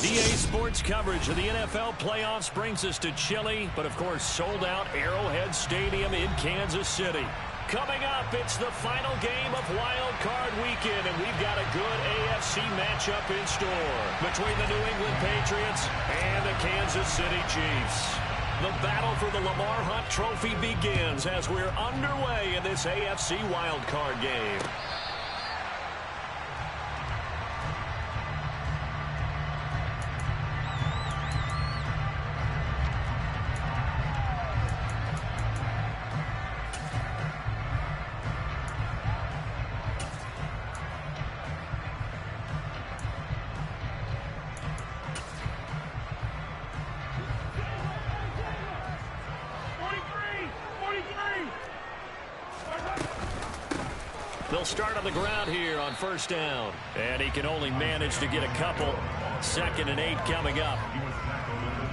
EA Sports coverage of the NFL playoffs brings us to chilly, but of course sold-out Arrowhead Stadium in Kansas City. Coming up, it's the final game of Wild Card Weekend, and we've got a good AFC matchup in store between the New England Patriots and the Kansas City Chiefs. The battle for the Lamar Hunt Trophy begins as we're underway in this AFC Wild Card game. They'll start on the ground here on first down. And he can only manage to get a couple. 2nd and 8 coming up.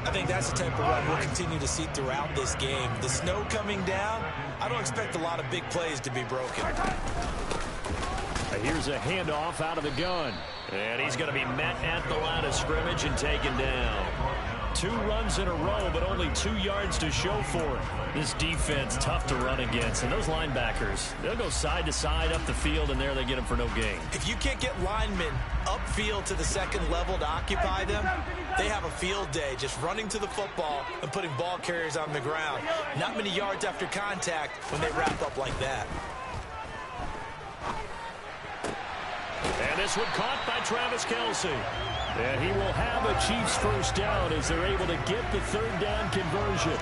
I think that's the type of run we'll continue to see throughout this game. The snow coming down, I don't expect a lot of big plays to be broken. Here's a handoff out of the gun. And he's going to be met at the line of scrimmage and taken down. 2 runs in a row, but only 2 yards to show for it. This defense, tough to run against. And those linebackers, they'll go side to side up the field, and there they get them for no gain. If you can't get linemen upfield to the second level to occupy them, they have a field day just running to the football and putting ball carriers on the ground. Not many yards after contact when they wrap up like that. And this one caught by Travis Kelce. And he will have a Chiefs first down as they're able to get the 3rd down conversion.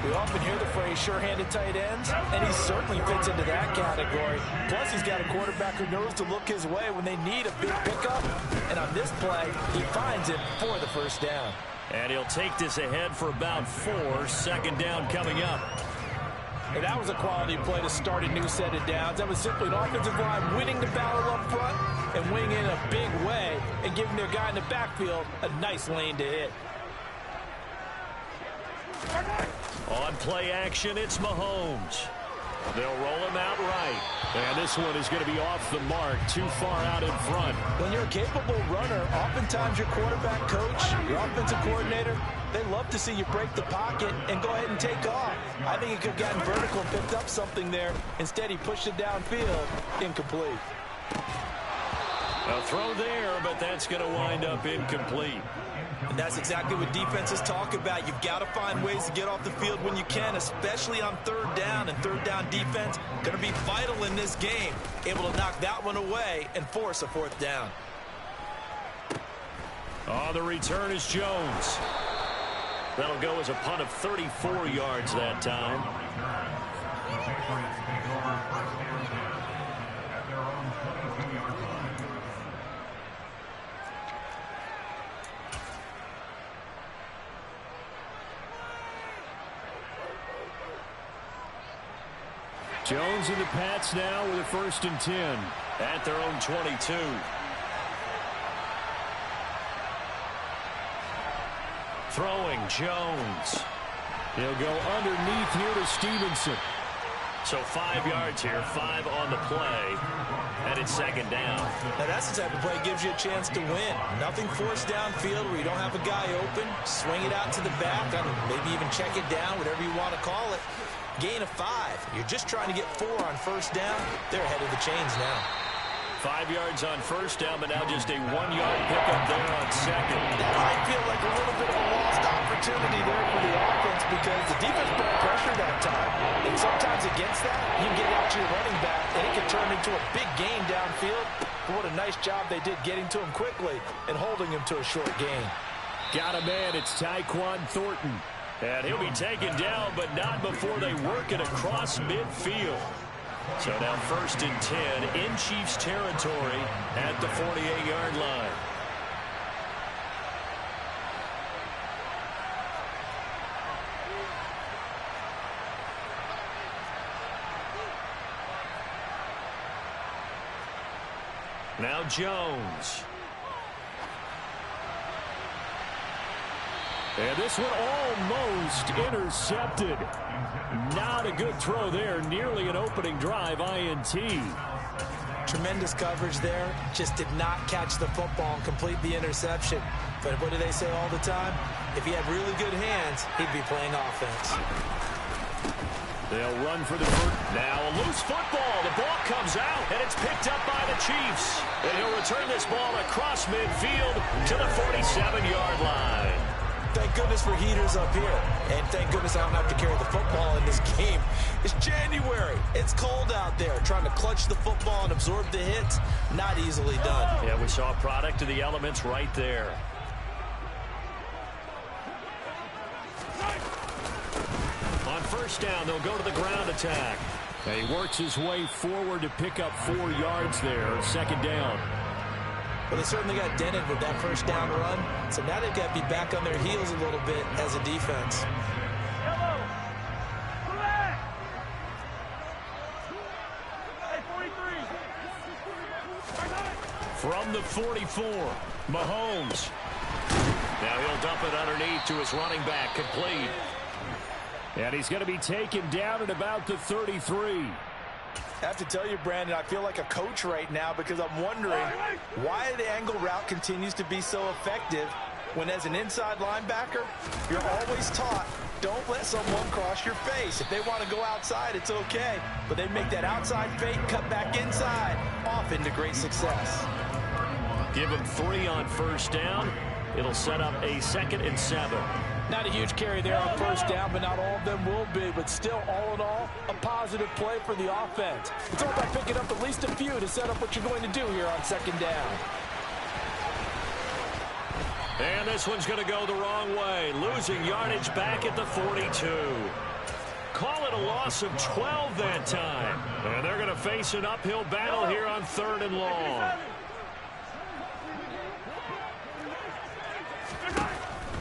We often hear the phrase sure-handed tight ends, and he certainly fits into that category. Plus, he's got a quarterback who knows to look his way when they need a big pickup. And on this play, he finds it for the first down. And he'll take this ahead for about 4. 2nd down coming up. And that was a quality play to start a new set of downs. That was simply an offensive line winning the battle up front and winning in a big way and giving their guy in the backfield a nice lane to hit. On play action, it's Mahomes. They'll roll him out right. And this one is going to be off the mark, too far out in front. When you're a capable runner, oftentimes your quarterback coach, your offensive coordinator, they love to see you break the pocket and go ahead and take off. I think he could have gotten vertical and picked up something there. Instead, he pushed it downfield. Incomplete. A throw there, but that's going to wind up incomplete. And that's exactly what defenses talk about. You've got to find ways to get off the field when you can, especially on 3rd down. And 3rd down defense going to be vital in this game. Able to knock that one away and force a 4th down. Oh, the return is Jones. That'll go as a punt of 34 yards that time. Jones and the Pats now with a 1st and 10 at their own 22. Throwing Jones. He'll go underneath here to Stevenson. So 5 yards here, 5 on the play, and it's 2nd down. Now that's the type of play that gives you a chance to win. Nothing forced downfield where you don't have a guy open. Swing it out to the back, maybe even check it down, whatever you want to call it. Gain of 5. You're just trying to get 4 on 1st down. They're ahead of the chains now. 5 yards on 1st down, but now just a 1-yard pickup there on 2nd. That might feel like a little bit of a lost opportunity there for the offense because the defense brought pressure that time. And sometimes against that, you can get out to your running back, and it can turn into a big gain downfield. But what a nice job they did getting to him quickly and holding him to a short gain. Got a man, it's Tyquan Thornton. And he'll be taken down, but not before they work it across midfield. So now 1st and 10 in Chiefs territory at the 48-yard line. Now Jones. And this one almost intercepted. Not a good throw there. Nearly an opening drive INT. Tremendous coverage there. Just did not catch the football and complete the interception. But what do they say all the time? If he had really good hands, he'd be playing offense. They'll run for the first. Now a loose football. The ball comes out, and it's picked up by the Chiefs. And he'll return this ball across midfield to the 47-yard line. Thank goodness for heaters up here. And thank goodness I don't have to carry the football in this game. It's January. It's cold out there. Trying to clutch the football and absorb the hits, not easily done. Yeah, we saw a product of the elements right there. On first down, they'll go to the ground attack. And he works his way forward to pick up 4 yards there. Second down. Well, they certainly got dented with that first down run. So now they've got to be back on their heels a little bit as a defense. From the 44, Mahomes. Now he'll dump it underneath to his running back, complete. And he's going to be taken down at about the 33. I have to tell you, Brandon, I feel like a coach right now because I'm wondering why the angle route continues to be so effective when as an inside linebacker, you're always taught, don't let someone cross your face. If they want to go outside, it's okay. But they make that outside fake, cut back inside, off into great success. Give him 3 on first down. It'll set up a 2nd and 7. Not a huge carry there on first down, but not all of them will be. But still, all in all, a positive play for the offense. It's all about picking up at least a few to set up what you're going to do here on second down. And this one's going to go the wrong way. Losing yardage back at the 42. Call it a loss of 12 that time. And they're going to face an uphill battle here on 3rd and long.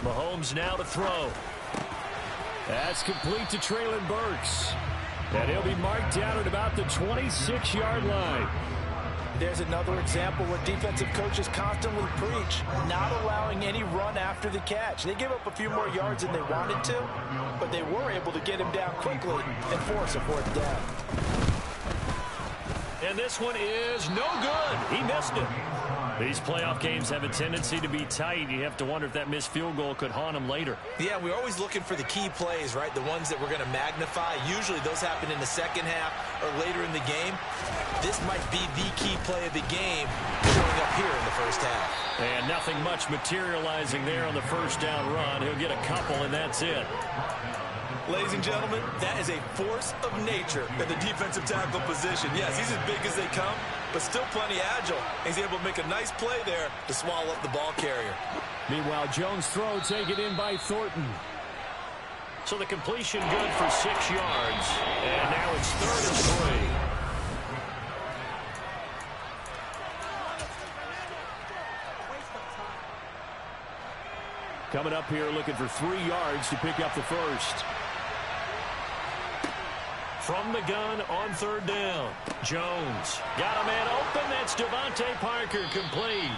Mahomes now to throw. That's complete to Treylon Burks. And he'll be marked down at about the 26-yard line. There's another example what defensive coaches constantly preach, not allowing any run after the catch. They gave up a few more yards than they wanted to, but they were able to get him down quickly and force a 4th down. And this one is no good. He missed it. These playoff games have a tendency to be tight. You have to wonder if that missed field goal could haunt him later. Yeah, we're always looking for the key plays, right? The ones that we're going to magnify. Usually those happen in the second half or later in the game. This might be the key play of the game showing up here in the first half. And nothing much materializing there on the first down run. He'll get a couple, and that's it. Ladies and gentlemen, that is a force of nature at the defensive tackle position. Yes, he's as big as they come, but still plenty agile. He's able to make a nice play there to swallow up the ball carrier. Meanwhile, Jones' throw taken in by Thornton. So the completion good for 6 yards. And now it's 3rd and 3. Coming up here looking for 3 yards to pick up the first. From the gun on 3rd down. Jones got a man open. That's Devontae Parker, complete.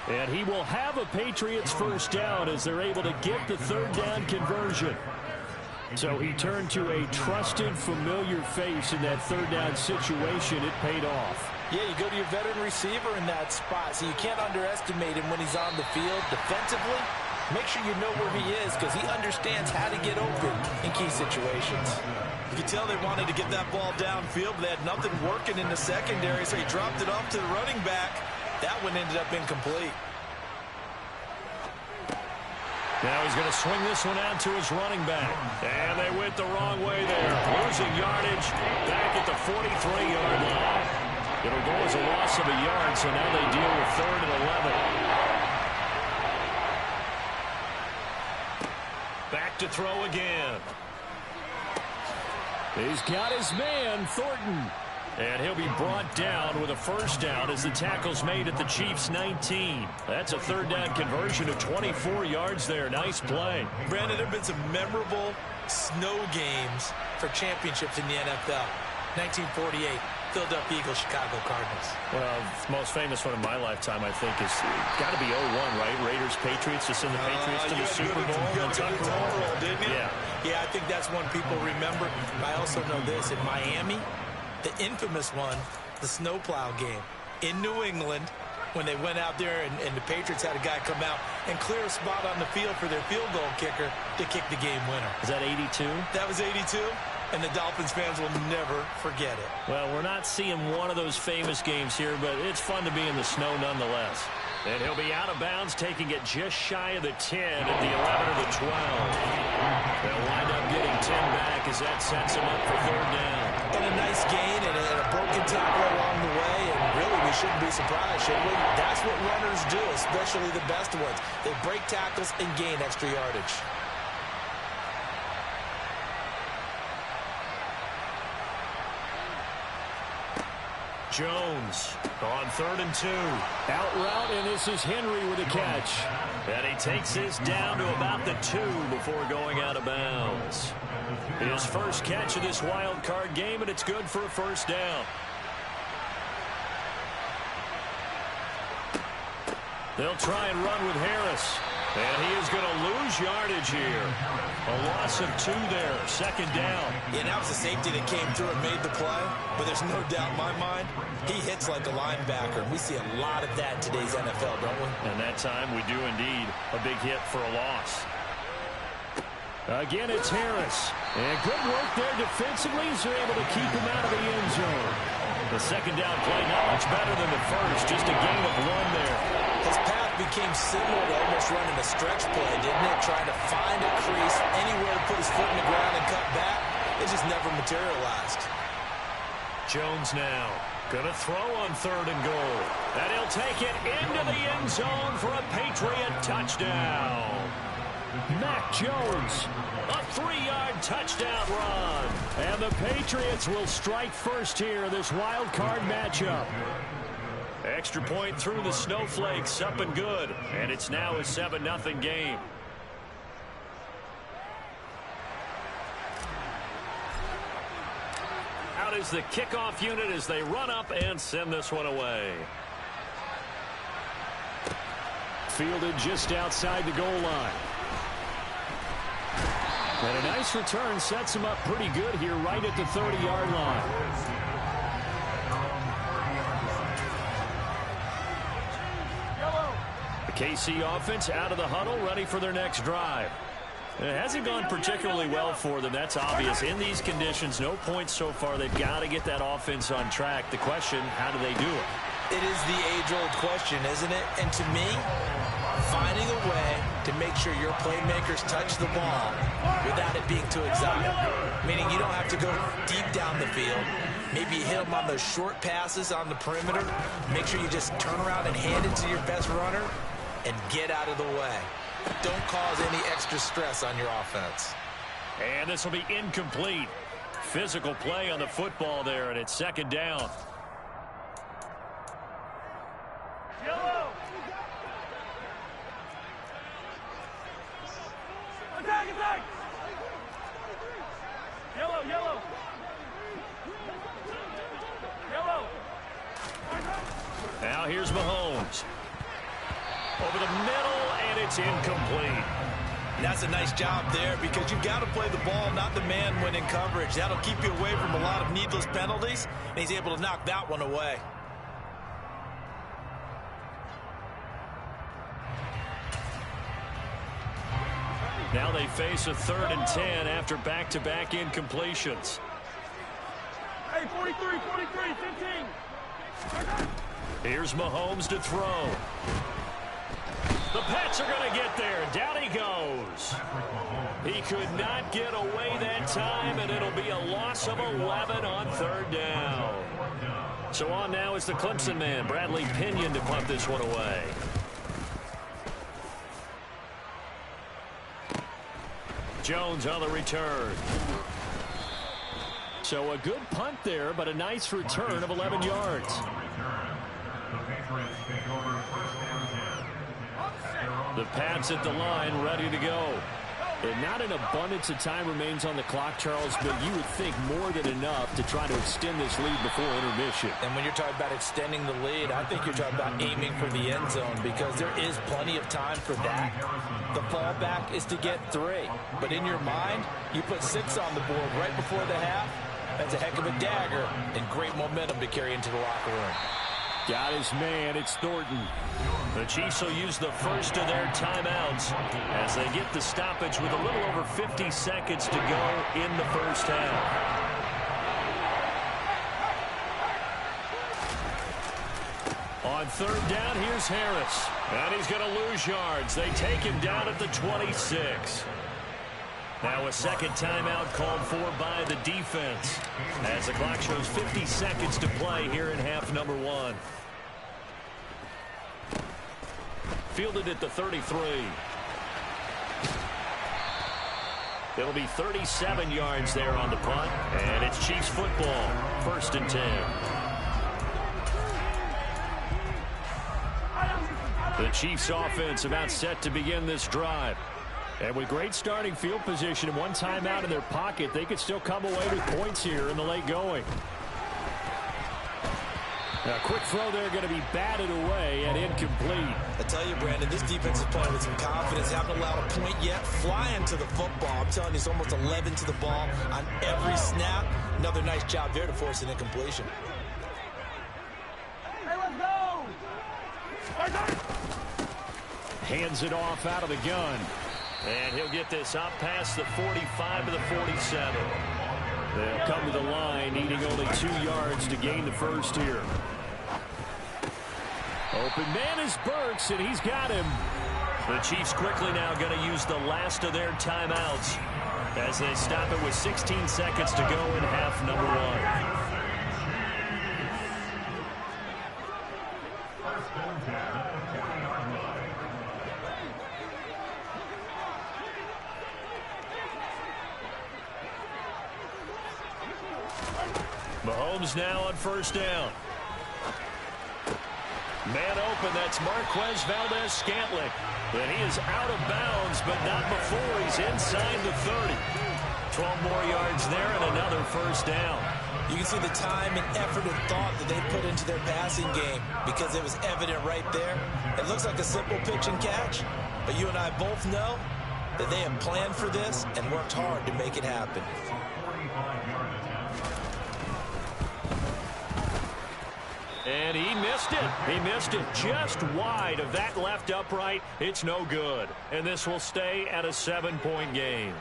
And he will have a Patriots first down as they're able to get the 3rd down conversion. So he turned to a trusted, familiar face in that 3rd down situation. It paid off. Yeah, you go to your veteran receiver in that spot, so you can't underestimate him when he's on the field defensively. Make sure you know where he is because he understands how to get open in key situations. You can tell they wanted to get that ball downfield, but they had nothing working in the secondary, so he dropped it off to the running back. That one ended up incomplete. Now he's going to swing this one out to his running back. And they went the wrong way there. Losing yardage back at the 43-yard line. It'll go as a loss of a yard, so now they deal with 3rd and 11. Back to throw again. He's got his man, Thornton. And he'll be brought down with a first down as the tackle's made at the Chiefs' 19. That's a 3rd down conversion of 24 yards there. Nice play. Brandon, there have been some memorable snow games for championships in the NFL. 1948, Philadelphia Eagles, Chicago Cardinals. Well, the most famous one in my lifetime, I think, is got to be 01, right? Raiders, Patriots, to send the Patriots to the Super Bowl. You had a good roll, didn't you? Yeah. Yeah, I think that's one people remember. I also know this. In Miami, the infamous one, the snowplow game. in New England when they went out there and the Patriots had a guy come out and clear a spot on the field for their field goal kicker to kick the game winner. Is that 82? That was 82, and the Dolphins fans will never forget it. Well, we're not seeing one of those famous games here, but it's fun to be in the snow nonetheless. And he'll be out of bounds, taking it just shy of the 10 at the 11 or the 12. They'll wind up getting 10 back as that sets him up for third down. And a nice gain and a broken tackle along the way, and really we shouldn't be surprised, should we? That's what runners do, especially the best ones. They break tackles and gain extra yardage. Jones on 3rd and 2. Out route, and this is Henry with a catch. And he takes this down to about the 2 before going out of bounds. His first catch of this wild card game, and it's good for a first down. They'll try and run with Harris. And he is going to lose yardage here. A loss of 2 there, second down. Yeah, that was the safety that came through and made the play. But there's no doubt in my mind, he hits like a linebacker. We see a lot of that in today's NFL, don't we? And that time we do indeed. A big hit for a loss. Again, it's Harris. And good work there defensively as they're able to keep him out of the end zone. The second down play not much better than the first. Just a gain of 1 there. His path became similar to almost running a stretch play, didn't it? Trying to find a crease, anywhere to put his foot in the ground and cut back. It just never materialized. Jones now going to throw on 3rd and goal. And he'll take it into the end zone for a Patriot touchdown. Mac Jones, a 3-yard touchdown run. And the Patriots will strike first here in this wild card matchup. Extra point through the snowflakes, up and good. And it's now a 7-0 game. Out is the kickoff unit as they run up and send this one away. Fielded just outside the goal line. And a nice return sets him up pretty good here right at the 30-yard line. KC offense out of the huddle, ready for their next drive. It hasn't gone particularly well for them. That's obvious. In these conditions, no points so far. They've got to get that offense on track. The question, how do they do it? It is the age-old question, isn't it? And to me, finding a way to make sure your playmakers touch the ball without it being too exotic. Meaning you don't have to go deep down the field. Maybe you hit them on those short passes on the perimeter. Make sure you just turn around and hand it to your best runner and get out of the way. Don't cause any extra stress on your offense. And this will be incomplete. Physical play on the football there, and it's 2nd down. Yellow. Attack, attack. Yellow, yellow. Yellow. Now here's Mahomes. Over the middle, and it's incomplete. That's a nice job there because you've got to play the ball, not the man when in coverage. That'll keep you away from a lot of needless penalties, and he's able to knock that one away. Now they face a 3rd and 10 after back-to-back incompletions. Hey, 43, 43, 15. Here's Mahomes to throw. The Pats are going to get there. Down he goes. He could not get away that time, and it'll be a loss of 11 on 3rd down. So on now is the Clemson man, Bradley Pinion, to punt this one away. Jones on the return. So a good punt there, but a nice return of 11 yards. The Pats at the line, ready to go. And not an abundance of time remains on the clock, Charles, but you would think more than enough to try to extend this lead before intermission. And when you're talking about extending the lead, I think you're talking about aiming for the end zone because there is plenty of time for that. The fallback is to get 3. But in your mind, you put 6 on the board right before the half. That's a heck of a dagger and great momentum to carry into the locker room. Got his man. It's Thornton. The Chiefs will use the first of their timeouts as they get the stoppage with a little over 50 seconds to go in the first half. On third down, here's Harris. And he's going to lose yards. They take him down at the 26. Now a second timeout called for by the defense as the clock shows 50 seconds to play here in half number 1. Fielded at the 33. It'll be 37 yards there on the punt, and it's Chiefs football, 1st and 10. The Chiefs offense about set to begin this drive. And with great starting field position and one timeout in their pocket, they could still come away with points here in the late going. Now, a quick throw there going to be batted away and incomplete. I tell you, Brandon, this defense is playing with some confidence. Haven't allowed a point yet. Flying to the football. I'm telling you, it's almost 11 to the ball on every snap. Another nice job there to force an incompletion. Hey, let's go! Hands it off out of the gun. And he'll get this up past the 45 to the 47. They'll come to the line, needing only 2 yards to gain the first here. Open man is Burks, and he's got him. The Chiefs quickly now going to use the last of their timeouts as they stop it with 16 seconds to go in half number 1. Mahomes now on first down. Man open, that's Marquez Valdez-Scantling. And he is out of bounds, but not before he's inside the 30. 12 more yards there and another first down. You can see the time and effort and thought that they put into their passing game because it was evident right there. It looks like a simple pitch and catch, but you and I both know that they have planned for this and worked hard to make it happen. And he missed it. He missed it just wide of that left upright. It's no good. And this will stay at a 7-point game.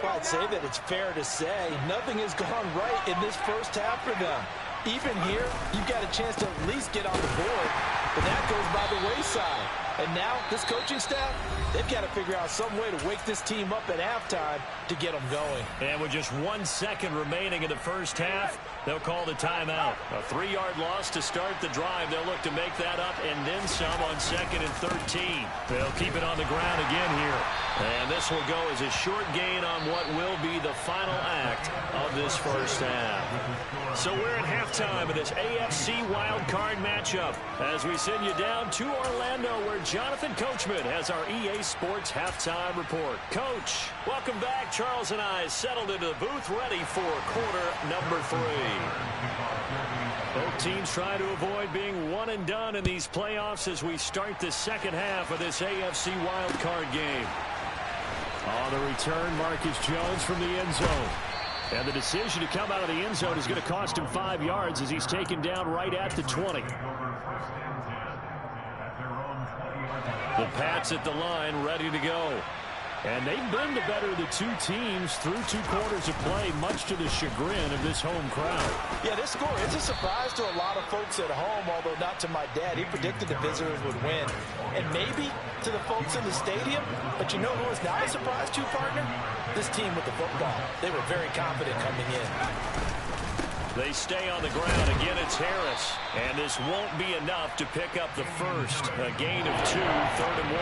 Well, I'd say that it's fair to say nothing has gone right in this first half for them. Even here, you've got a chance to at least get on the board, but that goes by the wayside. And now, this coaching staff, they've got to figure out some way to wake this team up at halftime to get them going. And with just 1 second remaining in the first half, they'll call the timeout. A 3-yard loss to start the drive. They'll look to make that up and then some on 2nd and 13. They'll keep it on the ground again here. And this will go as a short gain on what will be the final act of this first half. So we're at halftime of this AFC wildcard matchup as we send you down to Orlando where Jonathan Coachman has our EA Sports halftime report. Coach, welcome back. Charles and I settled into the booth ready for quarter number 3. Both teams try to avoid being one and done in these playoffs as we start the second half of this AFC wildcard game. On the return, Marcus Jones from the end zone. And the decision to come out of the end zone is going to cost him 5 yards as he's taken down right at the 20. The Pats at the line, ready to go. And they've been the better of the two teams through 2 quarters of play, much to the chagrin of this home crowd. Yeah, this score, it's a surprise to a lot of folks at home, although not to my dad. He predicted the visitors would win. And maybe to the folks in the stadium, but you know who was not a surprise to, partner? This team with the football. They were very confident coming in. They stay on the ground. Again, it's Harris. And this won't be enough to pick up the first. A gain of 2, 3rd and 1.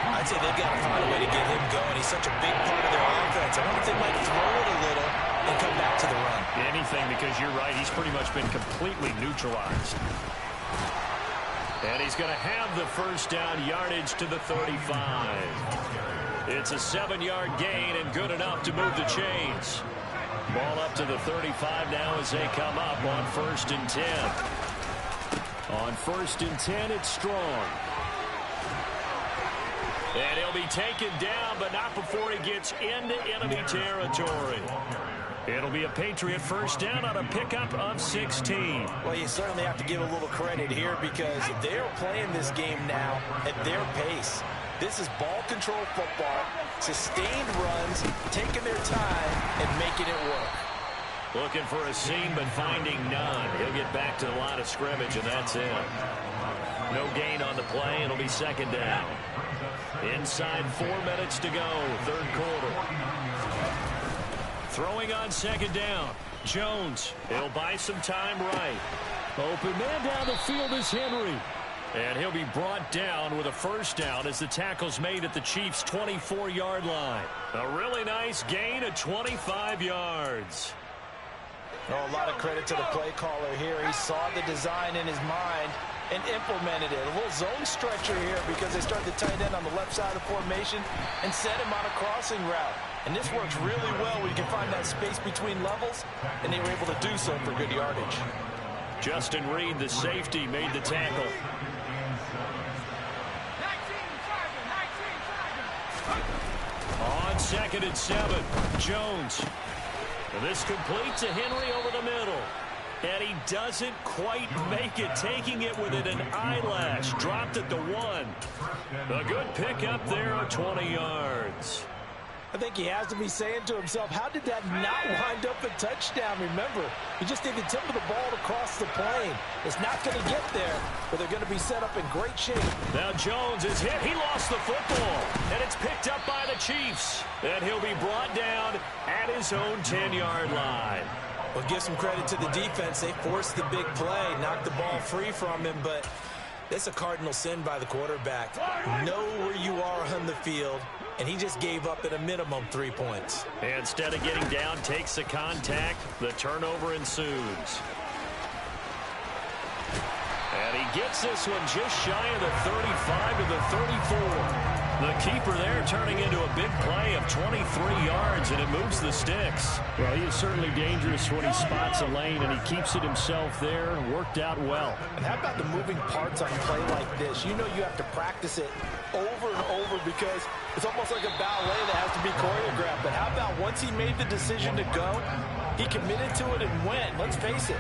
I'd say they've got to find a way to get him going. He's such a big part of their offense. I wonder if they might throw it a little and come back to the run. Anything, because you're right. He's pretty much been completely neutralized. And he's going to have the first down, yardage to the 35. It's a 7-yard gain and good enough to move the chains. Ball up to the 35 now as they come up on 1st and 10. On 1st and 10, it's Strong. And he'll be taken down, but not before he gets into enemy territory. It'll be a Patriot first down on a pickup of 16. Well, you certainly have to give a little credit here because they're playing this game now at their pace. This is ball control football, sustained runs, taking their time, and making it work. Looking for a seam, but finding none. He'll get back to the line of scrimmage, and that's it. No gain on the play. It'll be second down. Inside 4 minutes to go, third quarter. Throwing on second down. Jones. He'll buy some time right. Open man down the field is Henry. And he'll be brought down with a first down as the tackle's made at the Chiefs' 24-yard line. A really nice gain of 25 yards. Oh, a lot of credit to the play caller here. He saw the design in his mind and implemented it. A little zone stretcher here because they started the tight end on the left side of formation and set him on a crossing route. And this works really well when you can find that space between levels, and they were able to do so for good yardage. Justin Reed, the safety, made the tackle. On second and 7, Jones. This complete to Henry over the middle. And he doesn't quite make it, taking it within an eyelash. Dropped at the 1. A good pickup there of 20 yards. I think he has to be saying to himself, how did that not wind up a touchdown? Remember, he just did the tip of the ball to cross the plane. It's not going to get there, but they're going to be set up in great shape. Now Jones is hit. He lost the football, and it's picked up by the Chiefs. And he'll be brought down at his own 10-yard line. Well, give some credit to the defense. They forced the big play, knocked the ball free from him, but it's a cardinal sin by the quarterback. Know where you are on the field, and he just gave up at a minimum 3 points. And instead of getting down, takes the contact. The turnover ensues. And he gets this one just shy of the 35 to the 34. The keeper there turning into a big play of 23 yards, and it moves the sticks. Well, he is certainly dangerous when he spots a lane, and he keeps it himself there. Worked out well. And how about the moving parts on a play like this? You know you have to practice it over and over because it's almost like a ballet that has to be choreographed. But how about once he made the decision to go, he committed to it and went. Let's face it,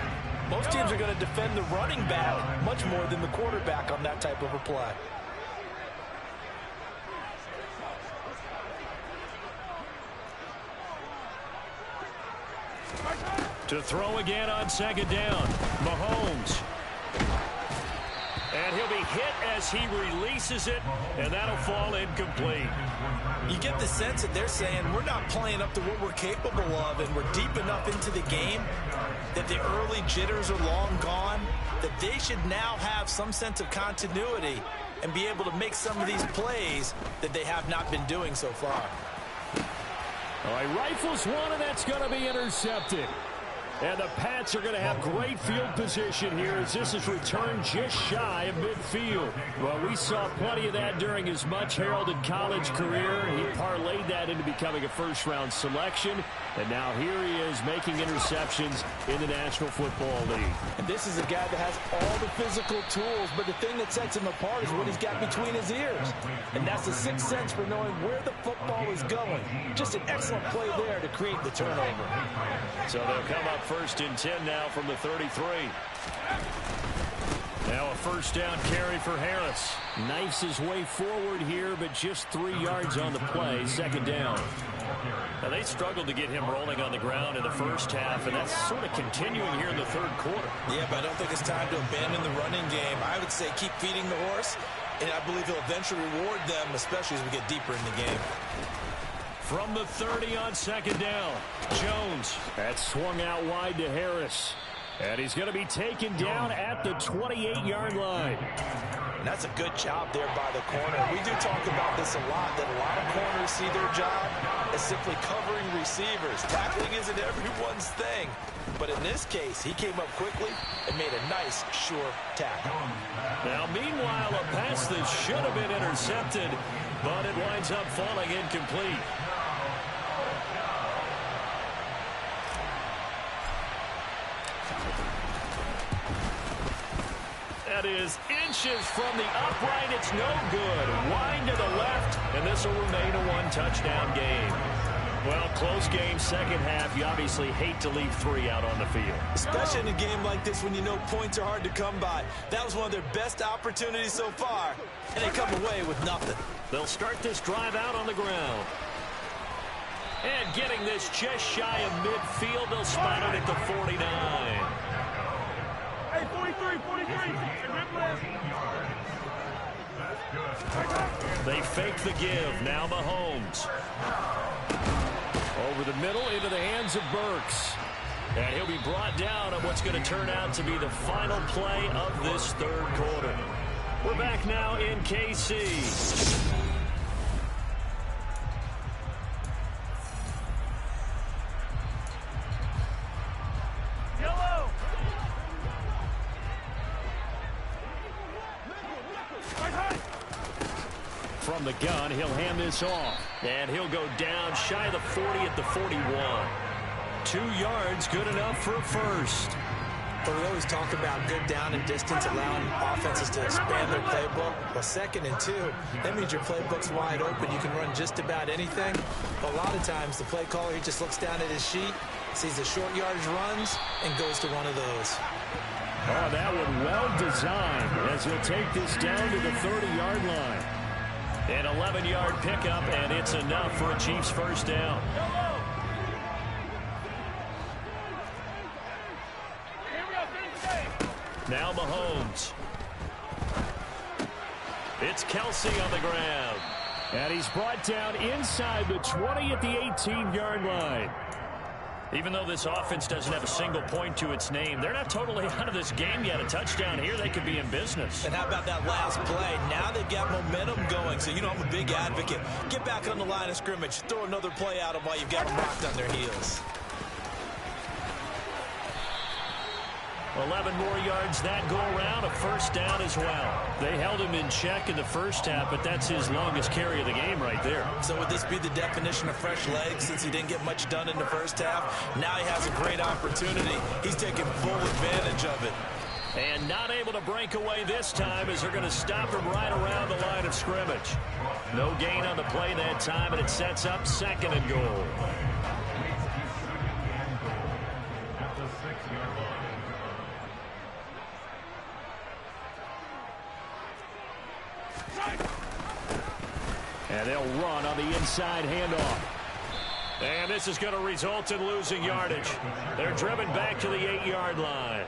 most teams are going to defend the running back much more than the quarterback on that type of a play. To throw again on second down, Mahomes. And he'll be hit as he releases it, and that'll fall incomplete. You get the sense that they're saying we're not playing up to what we're capable of, and we're deep enough into the game that the early jitters are long gone, that they should now have some sense of continuity and be able to make some of these plays that they have not been doing so far. All right, rifles one, and that's going to be intercepted. And the Pats are going to have great field position here as this is returned just shy of midfield. Well, we saw plenty of that during his much-heralded college career. He parlayed that into becoming a first-round selection. And now here he is making interceptions in the National Football League. And this is a guy that has all the physical tools, but the thing that sets him apart is what he's got between his ears. And that's the sixth sense for knowing where the football is going. Just an excellent play there to create the turnover. So they'll come up first and 10 now from the 33. Now a first down carry for Harris. Knifes his way forward here, but just 3 yards on the play. Second down. Now they struggled to get him rolling on the ground in the first half, and that's sort of continuing here in the third quarter. Yeah, but I don't think it's time to abandon the running game. I would say keep feeding the horse, and I believe he'll eventually reward them, especially as we get deeper in the game. From the 30 on second down, Jones. That's swung out wide to Harris. And he's going to be taken down at the 28-yard line. And that's a good job there by the corner. We do talk about this a lot, that a lot of corners see their job as simply covering receivers. Tackling isn't everyone's thing. But in this case, he came up quickly and made a nice, sure tackle. Now, meanwhile, a pass that should have been intercepted, but it winds up falling incomplete. That is inches from the upright. It's no good. Wind to the left, and this will remain a one-touchdown game. Well, close game, second half. You obviously hate to leave 3 out on the field. Especially in a game like this when you know points are hard to come by. That was one of their best opportunities so far, and they come away with nothing. They'll start this drive out on the ground. And getting this just shy of midfield, they'll spot it at the 49. Hey, 43, 43. They fake the give. Now Mahomes. Over the middle into the hands of Burks. And he'll be brought down on what's going to turn out to be the final play of this third quarter. We're back now in KC. Yellow. From the gun, he'll hand this off. And he'll go down shy of the 40 at the 41. 2 yards, good enough for a first. But we always talk about good down and distance, allowing offenses to expand their playbook. Well, 2nd and 2, that means your playbook's wide open. You can run just about anything. But a lot of times, the play caller, he just looks down at his sheet, sees the short yardage runs, and goes to one of those. Oh, that one well designed as he'll take this down to the 30-yard line. An 11-yard pickup, and it's enough for a Chiefs first down. Now Mahomes. It's Kelsey on the ground. And he's brought down inside the 20 at the 18-yard line. Even though this offense doesn't have a single point to its name, they're not totally out of this game yet. A touchdown here, they could be in business. And how about that last play? Now they've got momentum going. So, you know, I'm a big advocate. Get back on the line of scrimmage. Throw another play at them while you've got them rocked on their heels. 11 more yards that go around, a first down as well. They held him in check in the first half, but that's his longest carry of the game right there. So would this be the definition of fresh legs since he didn't get much done in the first half? Now he has a great opportunity. He's taking full advantage of it. And not able to break away this time as they're going to stop him right around the line of scrimmage. No gain on the play that time, and it sets up 2nd and goal. And they'll run on the inside handoff. And this is going to result in losing yardage. They're driven back to the 8-yard line.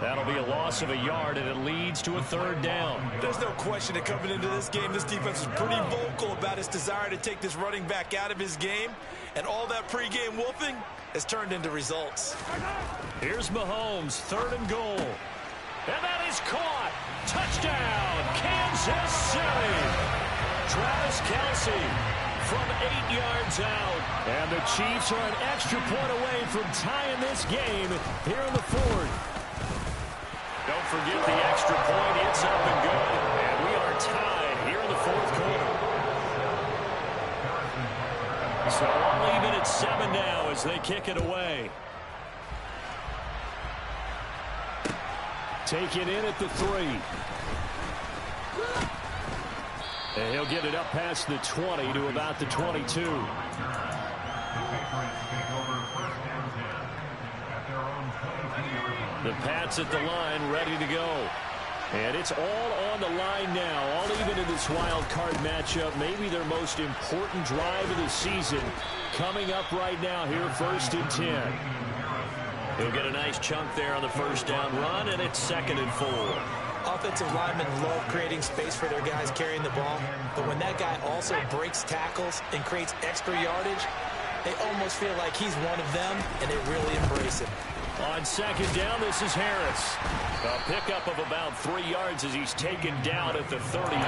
That'll be a loss of a yard, and it leads to a 3rd down. There's no question that coming into this game, this defense is pretty vocal about its desire to take this running back out of his game. And all that pregame wolfing has turned into results. Here's Mahomes, 3rd and goal. And that is caught. Touchdown, Kansas City. Travis Kelsey from 8 yards out. And the Chiefs are an extra point away from tying this game here in the 4th. Don't forget the extra point. It's up and good. And we are tied here in the 4th quarter. So all even at 7 now as they kick it away. Take it in at the 3. And he'll get it up past the 20 to about the 22. The Pats at the line, ready to go. And it's all on the line now, all even in this wild card matchup. Maybe their most important drive of the season coming up right now here, 1st and 10. He'll get a nice chunk there on the first down run, and it's 2nd and 4. Offensive linemen love creating space for their guys carrying the ball, but when that guy also breaks tackles and creates extra yardage, they almost feel like he's one of them, and they really embrace him. On 2nd down, this is Harris. A pickup of about 3 yards as he's taken down at the 31.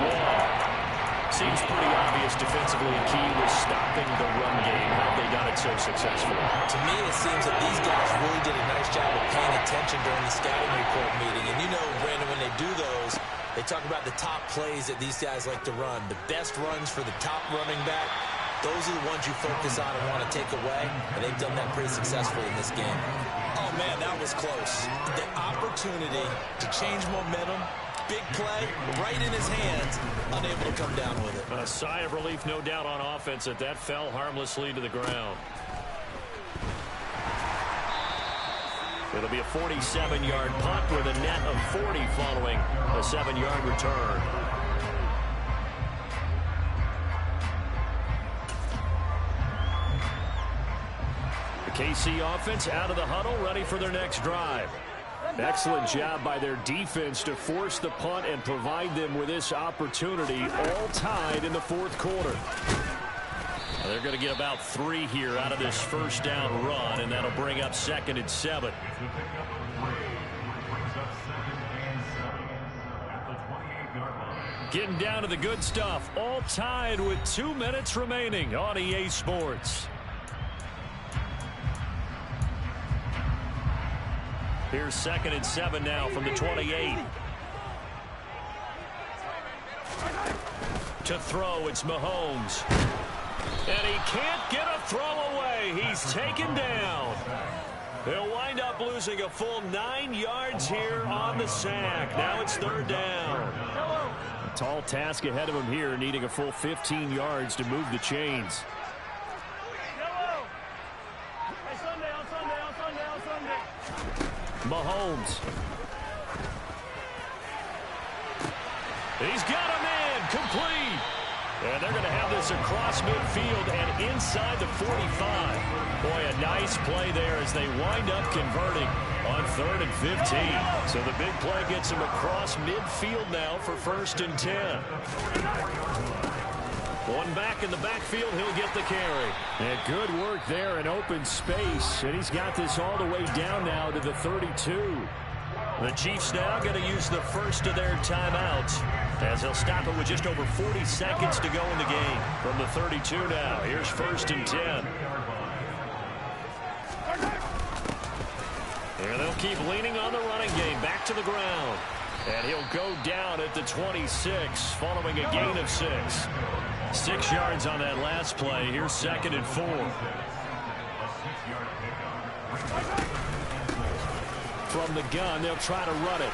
Seems pretty obvious defensively key was stopping the run game. How they done it so successfully? To me, it seems that these guys really did a nice job of paying attention during the scouting report meeting. And you know, Brandon, when they do those, they talk about the top plays that these guys like to run. The best runs for the top running back. Those are the ones you focus on and want to take away. And they've done that pretty successfully in this game. Oh, man, that was close. The opportunity to change momentum, big play, right in his hands, unable to come down with it. A sigh of relief, no doubt, on offense that fell harmlessly to the ground. It'll be a 47-yard punt with a net of 40 following a 7-yard return. The KC offense out of the huddle, ready for their next drive. Excellent job by their defense to force the punt and provide them with this opportunity, all tied in the fourth quarter. They're going to get about 3 here out of this first down run, and that'll bring up 2nd and 7. Getting down to the good stuff, all tied with 2 minutes remaining on EA Sports. Here's 2nd and 7 now from the 28. To throw, it's Mahomes. And he can't get a throw away. He's taken down. They'll wind up losing a full 9 yards here on the sack. Now it's 3rd down. A tall task ahead of him here, needing a full 15 yards to move the chains. Mahomes. He's got a man complete. And they're going to have this across midfield and inside the 45. Boy, a nice play there as they wind up converting on 3rd and 15. So the big play gets him across midfield now for 1st and 10. One back in the backfield, he'll get the carry. And good work there in open space. And he's got this all the way down now to the 32. The Chiefs now going to use the first of their timeouts, as they'll stop it with just over 40 seconds to go in the game. From the 32 now, here's 1st and 10. And they'll keep leaning on the running game, back to the ground. And he'll go down at the 26, following a gain of 6. 6 yards on that last play. Here's 2nd and 4. From the gun, they'll try to run it.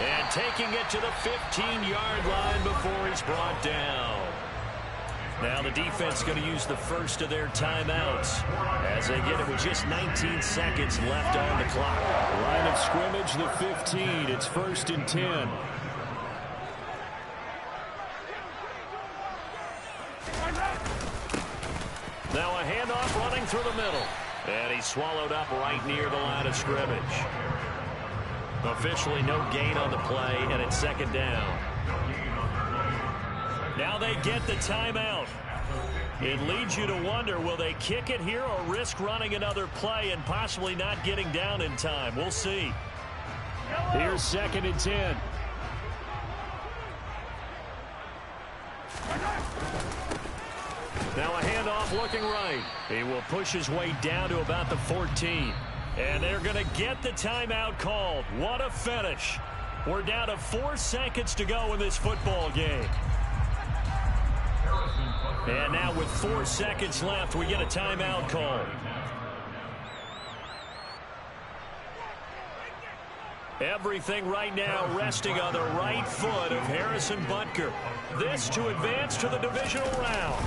And taking it to the 15-yard line before he's brought down. Now the defense going to use the first of their timeouts as they get it with just 19 seconds left on the clock. Line of scrimmage, the 15. It's 1st and 10. Now a handoff running through the middle. And he's swallowed up right near the line of scrimmage. Officially no gain on the play, and it's 2nd down. Now they get the timeout. It leads you to wonder, will they kick it here or risk running another play and possibly not getting down in time? We'll see. Here's 2nd and 10. Now a handoff looking right. He will push his way down to about the 14. And they're going to get the timeout called. What a finish. We're down to 4 seconds to go in this football game. And now with 4 seconds left, we get a timeout call. Everything right now resting on the right foot of Harrison Butker. This to advance to the divisional round.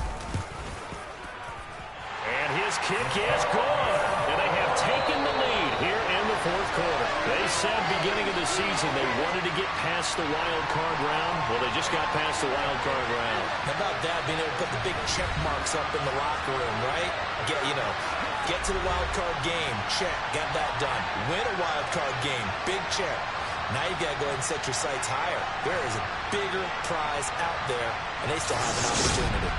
And his kick is good. And they have taken the lead here in the fourth quarter. They said beginning of the season they wanted to get past the wild card round. Well, they just got past the wild card round. How about that, being able to put the big check marks up in the locker room, right? Get to the wild card game, check, got that done. Win a wild card game, big check. Now you've got to go ahead and set your sights higher. There is a bigger prize out there, and they still have an opportunity.